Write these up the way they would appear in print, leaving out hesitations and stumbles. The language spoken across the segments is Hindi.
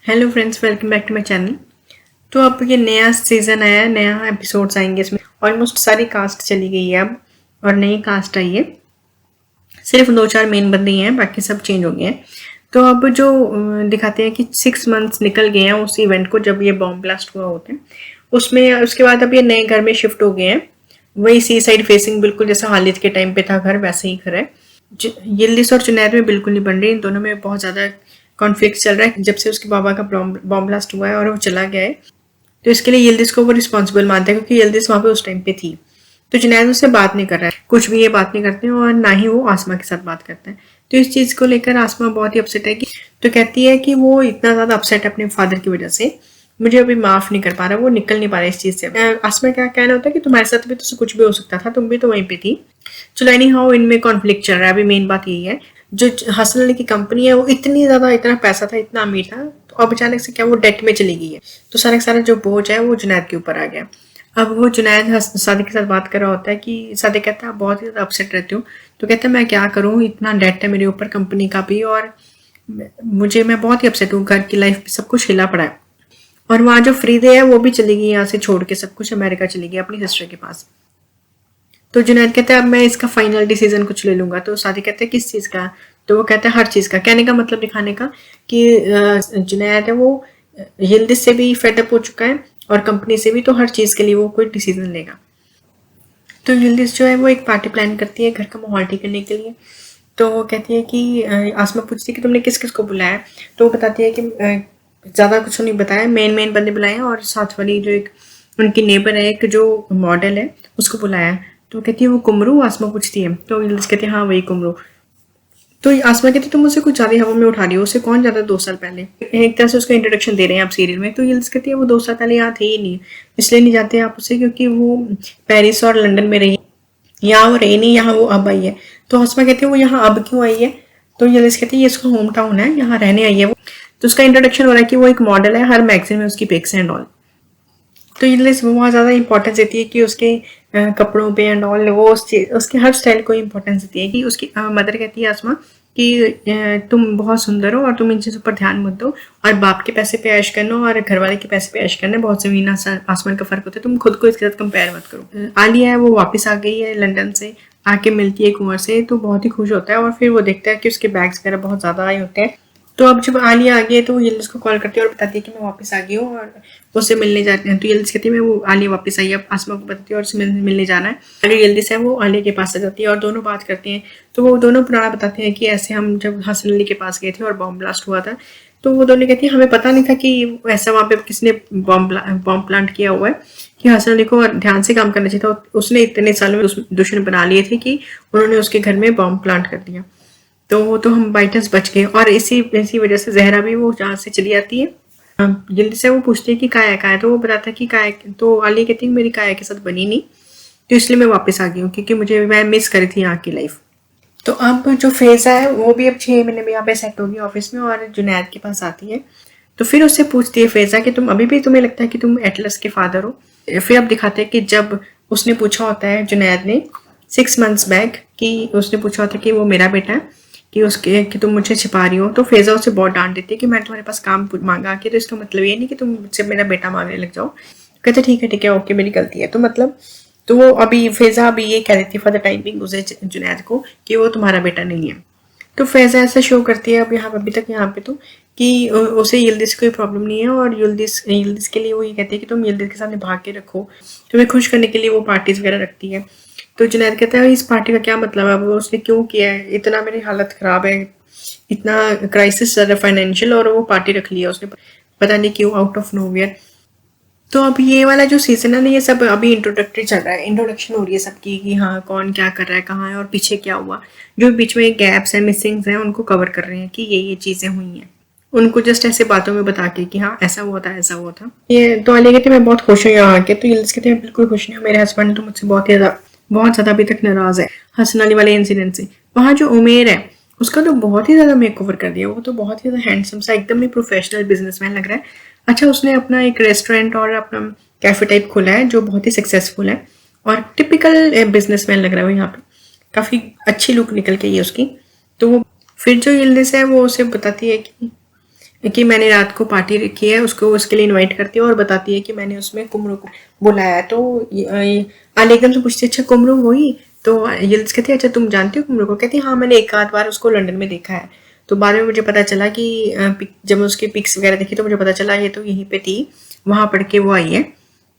Hello friends, welcome back to my channel. तो अब ये नया सीज़न आया है, नया एपिसोड्स आएंगे इसमें। ऑलमोस्ट सारी कास्ट चली गई है अब और नई कास्ट आई है। सिर्फ 2-4 मेन बंदे ही हैं, बाकी सब चेंज हो गए हैं। तो अब जो दिखाते हैं कि 6 मंथ्स निकल गए हैं उस इवेंट को जब ये बॉम्ब ब्लास्ट हुआ होता है उसमें। उसके बाद अब ये नए घर में शिफ्ट हो गए हैं। वही सी साइड फेसिंग, बिल्कुल जैसा हालिद के टाइम पे था घर, वैसे ही घर है। यिल्दिज और जुनैद में बिल्कुल नहीं बन रही। इन दोनों में बहुत ज़्यादा कॉन्फ्लिक्ट चल रहा है जब से उसके बाबा का बॉम्ब ब्लास्ट हुआ है और वो चला गया है। तो इसके लिए यिल्दिज को वो रिस्पॉन्सिबल मानता है क्योंकि यिल्दिज वहाँ पे उस टाइम पे थी। तो जुनैद उससे बात नहीं कर रहा है, कुछ भी ये बात नहीं करते हैं और ना ही वो आसमा के साथ बात करते हैं। तो इस चीज़ को लेकर आसमा बहुत ही अपसेट है कि तो कहती है कि वो इतना ज़्यादा अपसेट है अपने फादर की वजह से, मुझे अभी माफ़ नहीं कर पा रहा, वो निकल नहीं पा रहा इस चीज़ से। आसमा क्या कहना होता है कि तुम्हारे साथ भी तो कुछ भी हो सकता था, तुम भी तो वहीं पे थी। चलो एनी हाउ, इनमें कॉन्फ्लिक्ट चल रहा है। अभी मेन बात यही है, जो हसन अली की कंपनी है वो इतनी ज़्यादा, इतना पैसा था, इतना अमीर था, तो अब अचानक से क्या वो डेट में चली गई है। तो सारा सारा जो बोझ है वो जुनैद के ऊपर आ गया। अब वो जुनैद सादिक के साथ बात कर रहा होता है कि सादिक कहता है आप बहुत ही ज़्यादा अपसेट रहती हूँ। तो कहता है मैं क्या करूँ, इतना डेट है मेरे ऊपर कंपनी का भी, और मैं बहुत ही अपसेट हूँ। घर की लाइफ में सब कुछ हिला पड़ा है। और वहाँ जो फ्रीदे है वो भी चली गई यहाँ से छोड़ के, सब कुछ अमेरिका चली गई अपनी सिस्टर के पास। तो जुनैद कहता है अब मैं इसका फाइनल डिसीजन कुछ ले लूंगा। तो सादिक कहता है किस चीज़ का? तो वो कहता है हर चीज़ का। कहने का मतलब दिखाने का कि जुनैद है वो यिल्दिज से भी फेडअप हो चुका है और कंपनी से भी, तो हर चीज़ के लिए वो कोई डिसीजन लेगा। तो यिल्दिज जो है वो एक पार्टी प्लान करती है घर का माहौल ठीक करने के लिए। तो वो कहती है कि आसमा पूछती है कि तुमने किस किस को बुलाया। तो वो बताती है कि ज़्यादा कुछ नहीं बताया, मेन बंदे बुलाए हैं और साथ वाली जो एक उनकी नेबर है, एक जो मॉडल है, उसको बुलाया। तो कहती है वो कुमरू? आसमा पूछती है। तो यिल्दिज कहती है हाँ वही कुमरू। तो आसमा कहती है तुम मुझसे कुछ ज़्यादा हवा में उठा रही हो, उससे कौन ज़्यादा 2 साल पहले। एक तरह से उसका इंट्रोडक्शन दे रहे हैं आप सीरियल में। तो यिल्दिज कहती है वो 2 साल पहले यहाँ थे ही नहीं, इसलिए नहीं जाते आप उससे क्योंकि वो पेरिस और लंदन में रही, यहाँ वो रही नहीं, यहाँ वो अब आई है। तो आसमा कहती है वो यहाँ अब क्यों आई है? तो यिल्दिज कहती है ये उसका होम टाउन है, यहाँ रहने आई है वो। तो उसका इंट्रोडक्शन हो रहा है कि वो एक मॉडल है, हर मैगजीन में उसकी पिक्स एंड ऑल। तो यिल्दिज बहुत ज़्यादा इंपॉर्टेंस देती है कि उसके कपड़ों पे एंड ऑल, वो उसके हर स्टाइल को इंपॉर्टेंस देती है। कि उसकी मदर कहती है आसमा कि तुम बहुत सुंदर हो और तुम इन चीज़ों पर ध्यान मत दो, और बाप के पैसे पे ऐश करना और घर वाले के पैसे पे ऐश करना बहुत ज़मीन आसमान का फ़र्क होता है, तुम खुद को इसके साथ कंपेयर मत करो। आलिया है वो वापस आ गई है लंदन से, आके मिलती है कुंवर से, तो बहुत ही खुश होता है। और फिर वो देखता है कि उसके बैग्स वगैरह बहुत ज़्यादा आए होते हैं। तो अब जब आलिया आ गई है तो वो यिल्दिज को कॉल करती है और बताती है कि मैं वापस आ गई हूँ और उससे मिलने जाते हैं। तो यिल्दिज कहती है मैं वो आलिया वापस आई है, आसमा को बताती है और उससे मिलने जाना है। अगर यिल्दिज है वो आलिया के पास आ जाती है और दोनों बात करती हैं। तो वो दोनों पुराना बताते हैं कि ऐसे हम जब हसन अली के पास गए थे और बॉम्ब ब्लास्ट हुआ था, तो वो दोनों कहती है हमें पता नहीं था कि ऐसा वहाँ पे किसने बॉम्ब प्लांट किया हुआ है, कि हसन अली को ध्यान से काम करना चाहिए था। उसने इतने सालों में दुश्मन बना लिए थे कि उन्होंने उसके घर में बॉम्ब प्लांट कर दिया। तो वो तो हम बाई चांस बच गए। और इसी वजह से जहरा भी वो जहाँ से चली आती है, जल्दी से वो पूछती है कि काया है। तो वो बताता है कि काया, तो आलिया कहती है मेरी काया के साथ बनी नहीं, तो इसलिए मैं वापस आ गई हूँ क्योंकि मैं मिस करी थी यहाँ की लाइफ। तो अब जो फेज़ा है वो भी अब 6 महीने में यहाँ पे सेट होगी ऑफिस में और जुनैद के पास आती है। तो फिर उससे पूछती है फेज़ा कि तुम अभी भी, तुम्हें लगता है कि तुम एटलस के फादर हो? फिर अब दिखाते हैं कि जब उसने पूछा होता है जुनैद ने 6 मंथ्स बैक, कि उसने पूछा होता है कि वो मेरा बेटा है, कि तुम मुझे छिपा रही हो। तो फेज़ा उसे बहुत डांट देती है कि मैंने तुम्हारे पास काम मांगा कि, तो इसका मतलब ये नहीं कि तुम मुझसे मेरा बेटा मांगने लग जाओ। कहते ठीक है ओके मेरी गलती है। तो मतलब, तो वो अभी फेज़ा अभी ये कह रही थी फॉर द टाइम बिंग उसे जुनैद को कि वो तुम्हारा बेटा नहीं है। तो फेज़ा ऐसा शो करती है अब यहाँ अभी तक यहाँ पे, तो कि उसे यिल्दिज कोई प्रॉब्लम नहीं है और यिल्दिज के लिए वो ये कहती है कि तुम यिल्दिज के सामने भाग के रखो। तुम्हें खुश करने के लिए वो पार्टीज वगैरह रखती है। तो जुनैद कहता है इस पार्टी का क्या मतलब है, वो उसने क्यों किया है, इतना मेरी हालत ख़राब है, इतना क्राइसिस चल रहा है फाइनेंशियल, और वो पार्टी रख लिया उसने पता नहीं क्यों आउट ऑफ नोवेयर। तो अब ये वाला जो सीजन है ना, ये सब अभी इंट्रोडक्टरी चल रहा है, इंट्रोडक्शन हो रही है सबकी कि हाँ कौन क्या कर रहा है, कहाँ है और पीछे क्या हुआ। जो बीच में गैप्स हैं, मिसिंग्स हैं, उनको कवर कर रहे हैं कि ये चीज़ें हुई हैं, उनको जस्ट ऐसे बातों में बता के कि हाँ ऐसा हुआ था ऐसा हुआ था। ये तो अली कहते मैं बहुत खुश हूँ यहाँ आके। तो यिल्दिज कहते हैं बिल्कुल खुश नहीं हूँ, मेरे हस्बैंड तो मुझसे बहुत ज़्यादा अभी तक नाराज़ है हसन अली वाले इंसिडेंट से। वहाँ जो उमेर है उसका तो बहुत ही ज़्यादा मेक ओवर कर दिया, वो तो बहुत ही ज़्यादा हैंडसम सा, एकदम ही प्रोफेशनल बिजनेसमैन लग रहा है। अच्छा, उसने अपना एक रेस्टोरेंट और अपना कैफे टाइप खोला है जो बहुत ही सक्सेसफुल है और टिपिकल बिजनेसमैन लग रहा है वो यहाँ पे, काफ़ी अच्छी लुक निकल के ये उसकी। तो वो फिर जो यिल्दिज है वो उसे बताती है कि कि मैंने रात को पार्टी रखी है, उसको उसके लिए इनवाइट करती है और बताती है कि मैंने उसमें कुमरू को बुलाया है। तो आलिया एकदम से पूछती है अच्छा कुमरू वही? तो यिल्दिज कहती है अच्छा तुम जानती हो कुमरू को? कहती है हाँ मैंने एक आध बार उसको लंदन में देखा है। तो बाद में मुझे पता चला कि जब उसकी पिक्स वगैरह देखी तो मुझे पता चला ये तो यहीं पे थी, वहाँ पढ़ के वो आई है,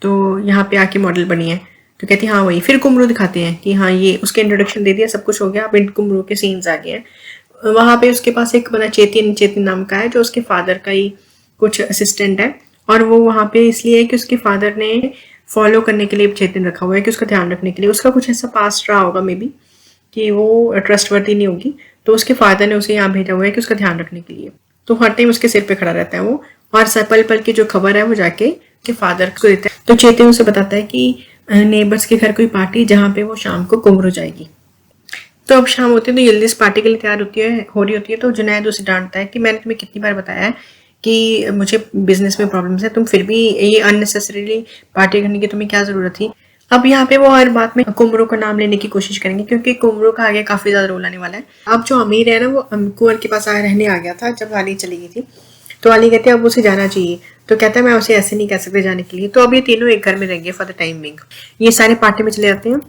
तो यहाँ पे आके मॉडल बनी है। तो कहती है हाँ वही। फिर कुमरू दिखाते हैं कि हाँ ये उसके इंट्रोडक्शन दे दिया, सब कुछ हो गया, अब इन कुमरू के सीन्स आ गए हैं। वहाँ पे उसके पास एक बंदा चेतन चेतन नाम का है जो उसके फादर का ही कुछ असिस्टेंट है, और वो वहाँ पे इसलिए है कि उसके फादर ने फॉलो करने के लिए चेतन रखा हुआ है, कि उसका ध्यान रखने के लिए। उसका कुछ ऐसा पास्ट रहा होगा मे बी कि वो ट्रस्टवर्दी नहीं होगी, तो उसके फादर ने उसे यहाँ भेजा हुआ है कि उसका ध्यान रखने के लिए। तो हर टाइम उसके सिर पे खड़ा रहता है वो, और पल पल की जो खबर है वो जाके के फादर को देता है। तो चेतन उसे बताता है कि नेबर्स के घर कोई पार्टी जहाँ पे वो शाम को कुमरू जाएगी। तो अब शाम होती है तो यिल्दिज पार्टी के लिए तैयार हो रही होती है। तो जुनैद उसे डांटता है कि मैंने तुम्हें कितनी बार बताया है कि मुझे बिजनेस में प्रॉब्लम्स है, तुम फिर भी ये अननेसेसरीली पार्टी करने की तुम्हें क्या जरूरत थी। अब यहाँ पे वो हर बात में कुमरू का नाम लेने की कोशिश करेंगे, क्योंकि कुमरू का आगे काफी ज्यादा रोल आने वाला है। अब जो अमीर है ना वो कुंवर के पास रहने आ गया था जब आली चली गई थी। तो आली कहते हैं अब उसे जाना चाहिए। तो कहता है मैं उसे ऐसे नहीं कह सकते जाने के लिए। तो अब ये तीनों एक घर में रहेंगे फॉर द टाइम बिंग। ये सारे पार्टी में चले जाते हैं।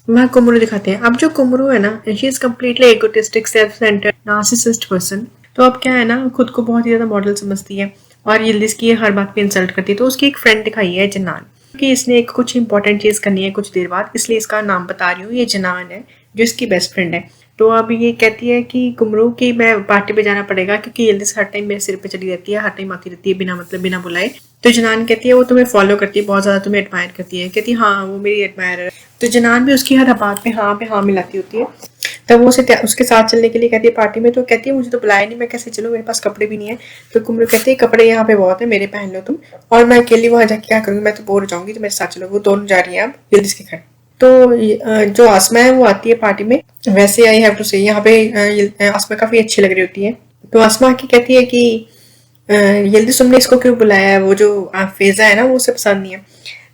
वहाँ कुमरू दिखाते हैं। अब जो कुमरू है ना, she is completely egotistic, self centred, narcissist person. तो अब क्या है ना, खुद को बहुत ही ज्यादा मॉडल समझती है और यिल्दिज की हर बात पे इंसल्ट करती है। तो उसकी एक फ्रेंड दिखाई है जनान, कि इसने एक कुछ इंपॉर्टेंट चीज करनी है कुछ देर बाद, इसलिए इसका नाम बता रही हूँ। ये जनान है जो इसकी बेस्ट फ्रेंड है। तो अब ये कहती है कि कुमरू की मैं पार्टी पे जाना पड़ेगा, क्योंकि यिल्दिज हर टाइम मेरे सिर पे चली रहती है, हर टाइम आती रहती है बिना मतलब बिना बुलाए। तो जनान कहती है वो तुम्हें फॉलो करती है, बहुत ज्यादा तुम्हें एडमायर करती है। कहती है हाँ वो मेरी एडमायर है। तो जनान भी उसकी हर बात पे हाँ मिलाती होती है। तब वो उसे उसके साथ चलने के लिए कहती है पार्टी में। तो कहती है मुझे तो बुलाया नहीं, मैं कैसे चलूँ, मेरे पास कपड़े भी नहीं है। तो कुमरू कहती है कपड़े यहाँ पे बहुत है, मेरे पहन लो तुम, और मैं अकेली वहां जाके क्या करूँगी, मैं तो बोर हो जाऊंगी, तो मेरे साथ चलो। वो दोनों जा रही है अब यिल्दिज के घर। तो जो आसमा है वो आती है पार्टी में। वैसे आई हैव टू से यहाँ पे आसमा काफी अच्छी लग रही होती है। तो आसमा की कहती है कि यिल्दिज तुमने इसको क्यों बुलाया है, वो जो फेजा है ना वो उसे पसंद नहीं है।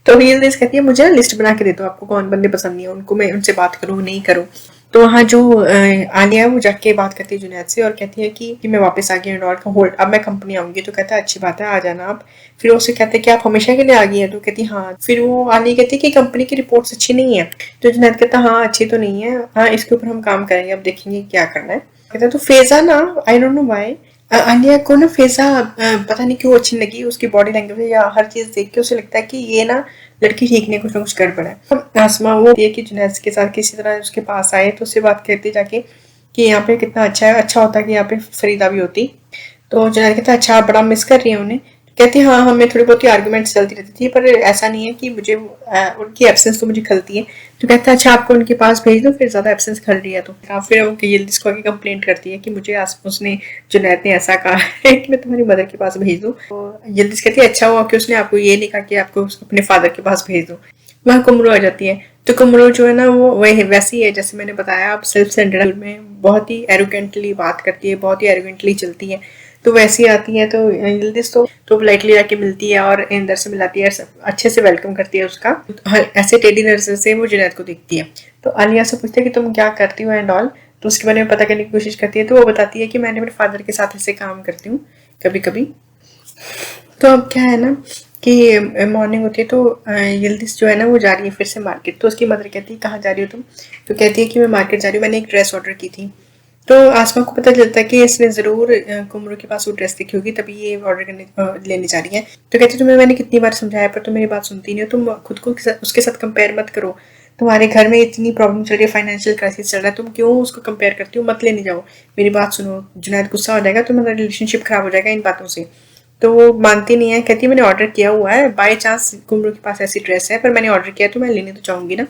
तो यिल्दिज कहती है मुझे लिस्ट बना के दे दो, आपको कौन बंदे पसंद नहीं है, उनको मैं उनसे बात करूँ नहीं करूँ। तो वहाँ जो आलिया है वो जाके बात करती है जुनैद से और कहती है कि मैं वापस आ गई हूँ, होल्ड अब मैं कंपनी आऊंगी। तो कहता है अच्छी बात है आ जाना आप। फिर उससे कहते हैं कि आप हमेशा के लिए आ गई हैं? तो कहती हाँ। फिर वो आलिया कहती है कि कंपनी की रिपोर्ट्स अच्छी नहीं है। तो जुनैद कहता हाँ अच्छी तो नहीं है, हाँ इसके ऊपर हम काम करेंगे, अब देखेंगे क्या करना है। कहता तो फेजा ना, I don't know why Alia को ना फेजा पता नहीं क्यों अच्छी लगी, उसकी बॉडी लैंग्वेज या हर चीज देख के उसे लगता है कि ये ना लड़की ठीक नहीं, कुछ ना कुछ गड़बड़ है। आसमा वो ये कि जुनैद के साथ किसी तरह उसके पास आए तो उससे बात करती जाके कि यहाँ पे कितना अच्छा है, अच्छा होता कि यहाँ पे फरीदा भी होती। तो जुनैद कहता अच्छा आप बड़ा मिस कर रही हैं उन्हें? कहती हाँ हमें थोड़ी बहुत आर्गुमेंट्स चलती रहती थी, पर ऐसा नहीं है कि मुझे उनकी एब्सेंस तो मुझे खलती है। तो कहता है अच्छा आपको उनके पास भेज दो, फिर ज्यादा एब्सेंस खल रही है। तो फिर वो यिल्दिज को आगे कंप्लेंट करती है कि मुझे उसने जुनैद ने ऐसा कहा है कि मैं तुम्हारी मदर के पास भेज दूँ। तो यिल्दिज कहती है अच्छा हुआ कि उसने आपको ये नहीं कहा कि आपको अपने फादर के पास भेज दो। वहाँ कुमरू आ जाती है। तो कुमरू जो है ना वो वही वैसी है जैसे मैंने बताया, आप सेल्फ सेंटर्ड में बहुत ही एरोगेंटली बात करती है, बहुत ही एरोगेंटली चलती है। तो वैसी आती है। तो यिल्दिज तो पोलाइटली जाके मिलती है और अंदर से मिलाती है, अच्छे से वेलकम करती है उसका। ऐसे टेढ़ी नजर से वो जुनैद को देखती है। तो आलिया से पूछती है कि तुम क्या करती हो एंड ऑल। तो उसके बारे में पता करने की कोशिश करती है। तो वो बताती है कि मैंने अपने फादर के साथ ऐसे काम करती हूँ कभी कभी। तो अब क्या है ना कि मॉर्निंग होती है तो यिल्दिज जो है ना वो जा रही है फिर से मार्केट। तो उसकी मदर कहती है कहाँ जा रही हो तुम? तो कहती है कि मैं मार्केट जा रही हूँ, मैंने एक ड्रेस ऑर्डर की थी। तो आसमा को पता चलता है कि इसने जरूर कुमरू के पास वो ड्रेस देखी होगी, तभी ये ऑर्डर करने लेने जा रही है। तो कहती है तुम्हें मैंने कितनी बार समझाया पर तुम मेरी बात सुनती नहीं हो, तुम खुद को उसके साथ कंपेयर मत करो, तुम्हारे घर में इतनी प्रॉब्लम चल रही है, फाइनेंशियल क्राइसिस चल रहा है, तुम क्यों उसको कंपेयर करती हो, मत लेने जाओ, मेरी बात सुनो। जुनैद गुस्सा हो जाएगा, तुम्हारा रिलेशनशिप खराब हो जाएगा इन बातों से। तो वो मानती नहीं है, कहती मैंने ऑर्डर किया हुआ है, बाई चांस कुमरू के पास ऐसी ड्रेस है, पर मैंने ऑर्डर किया तो मैं लेने तो चाहूंगी ना।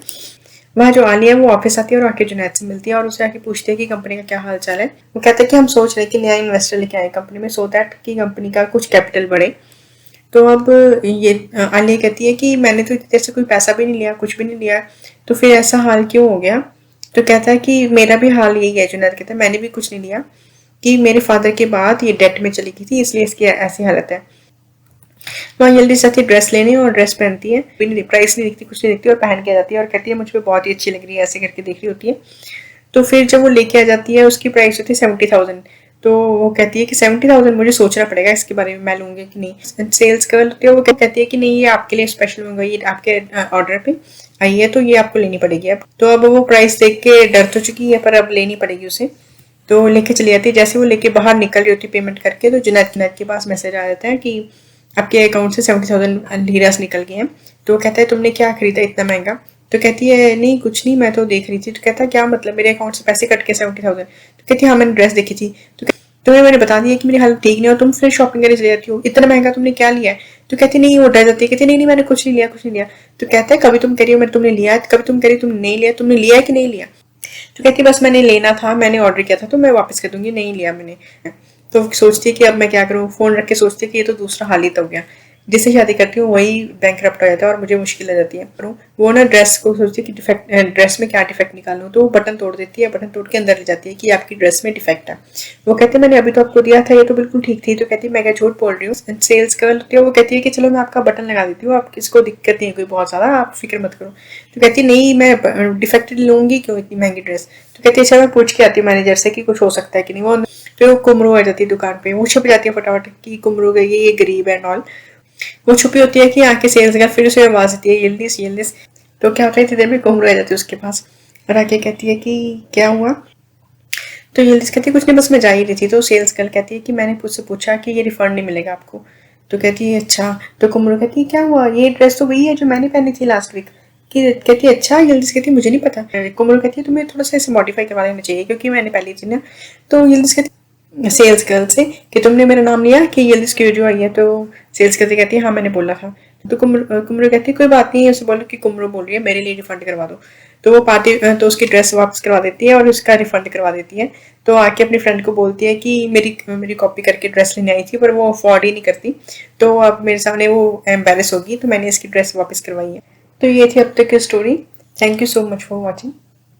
वहाँ जो आलिया है वो ऑफिस आती है और आके जुनैद से मिलती है और उससे आके पूछती है कि कंपनी का क्या हाल चाल है। वो कहते हैं कि हम सोच रहे हैं कि नया इन्वेस्टर लेके आए कंपनी में, सो दैट कि कंपनी का कुछ कैपिटल बढ़े। तो अब ये आलिया कहती है कि मैंने तो तेरे से कोई पैसा भी नहीं लिया, कुछ भी नहीं लिया, तो फिर ऐसा हाल क्यों हो गया? तो कहता है कि मेरा भी हाल यही है। जुनैद कहता है मैंने भी कुछ नहीं लिया, कि मेरे फादर के बाद ये डेट में चली गई थी, इसलिए इसकी ऐसी हालत है। वहाँ जल्दी से आती ड्रेस लेने और ड्रेस पहनती है, प्राइस नहीं दिखती कुछ नहीं दिखती और पहन के जाती है और कहती है मुझ पर बहुत ही अच्छी लग रही है, ऐसे करके देख रही होती है। तो फिर जब वो लेके आ जाती है उसकी प्राइस होती है 70,000। तो वो कहती है कि 70,000 मुझे सोचना पड़ेगा इसके बारे में, मैं लूँगी कि नहीं। सेल्स गर्ल होती है वो कहती है कि नहीं ये आपके लिए स्पेशल मंगाई, ये आपके ऑर्डर पे आई है तो ये आपको लेनी पड़ेगी अब। तो अब वो प्राइस देख के डर तो चुकी है पर अब लेनी पड़ेगी उसे। तो लेके चली जाती है। जैसे वो लेके बाहर निकल रही होती पेमेंट करके तो जुनैद के पास मैसेज आ जाता है कि आपके अकाउंट से 70,000 लीरास निकल गए हैं। तो वो कहता है तुमने क्या खरीदा इतना महंगा? तो कहती है नहीं कुछ नहीं, मैं तो देख रही थी। तो कहता है क्या मतलब, मेरे अकाउंट से पैसे कट के 70,000? तो कहती है हाँ मैंने ड्रेस देखी थी। तो तुम्हें मैंने बता दिया कि मेरी हालत ठीक नहीं हो, तुम फिर शॉपिंग करने चले जाती हो, इतना महंगा तुमने क्या लिया है? तो कहती नहीं वो डर जाती है, कहती नहीं मैंने कुछ नहीं लिया कुछ नहीं लिया। तो कहता है कभी तुम कह रही हो मैंने तुमने लिया है, कभी तुम कह रही हो तुमने नहीं लिया, तुमने लिया है कि नहीं लिया? तो कहती बस मैंने लेना था, मैंने ऑर्डर किया था तो मैं वापस कर दूंगी, नहीं लिया मैंने। तो सोचती है कि अब मैं क्या करूँ, फोन रख के सोचती है कि ये तो दूसरा हाल ही तो हो गया, जिससे शादी करती हूँ वही बैंकरप्ट हो जाता है और मुझे मुश्किल आ जाती है। वो ना ड्रेस को सोचती है कि डिफेक्ट, ड्रेस में क्या डिफेक्ट निकालूं। तो वो बटन तोड़ देती है, बटन तोड़ के अंदर ले जाती है कि आपकी ड्रेस में डिफेक्ट है। वो कहते हैं मैंने अभी तो आपको दिया था, ये तो बिल्कुल ठीक थी। तो कहती है मैं क्या झूठ बोल रही हूँ। सेल्स गर्ल होती है वो कहती है कि चलो मैं आपका बटन लगा देती हूँ, आप किसको दिक्कत नहीं है कोई बहुत ज्यादा, आप फिक्र मत करो। तो कहती है नहीं मैं डिफेक्टेड लूंगी क्यों इतनी महंगी ड्रेस। तो कहती है अच्छा मैं पूछ के आती हूँ मैनेजर से कि कुछ हो सकता है कि नहीं। वो फिर वो कुमरू आ जाती है दुकान पे, वो छुप जाती है फटाफट कि कुमरू गई ये गरीब है एंड ऑल। वो छुपी होती है कि आके सेल्स गर्ल फिर उसे आवाज देती है यिल्दिस यिल्दिस। तो क्या होता है इतनी देर में कुमरू आ जाती है उसके पास और आके कहती है कि क्या हुआ? तो यिल्दिस कहती है कुछ नहीं बस मैं जा ही रही थी। तो सेल्स गर्ल कहती है कि मैंने उससे पूछा कि ये रिफंड नहीं मिलेगा आपको। तो कहती है अच्छा। तो कुमरू कहती है क्या हुआ, ये ड्रेस तो वही है जो मैंने पहनी थी लास्ट वीक। कहती है अच्छा। यिल्दिस कहती है मुझे नहीं पता। कुमरू कहती है तुम्हें थोड़ा सा इसे मॉडिफाई करवा लेना चाहिए क्योंकि मैंने पहली थी ना। तो यिल्दिस कहती सेल्स गर्ल से कि तुमने मेरा नाम लिया कि यिल्दिस क्यों जो आई है। तो सेल्स गर्ल कहती है हाँ मैंने बोला था। तो कुमरू कहती है कोई बात नहीं है, उसे बोलो कि कुमरू बोल रही है मेरे लिए रिफंड करवा दो। तो वो पार्टी तो उसकी ड्रेस वापस करवा देती है और उसका रिफंड करवा देती है। तो आके अपनी फ्रेंड को बोलती है कि मेरी कॉपी करके ड्रेस लेने आई थी पर वो अफोर्ड ही नहीं करती, तो अब मेरे सामने वो एम्बेरस होगी तो मैंने इसकी ड्रेस वापस करवाई है। तो ये थी अब तक की story. Thank you so much for watching.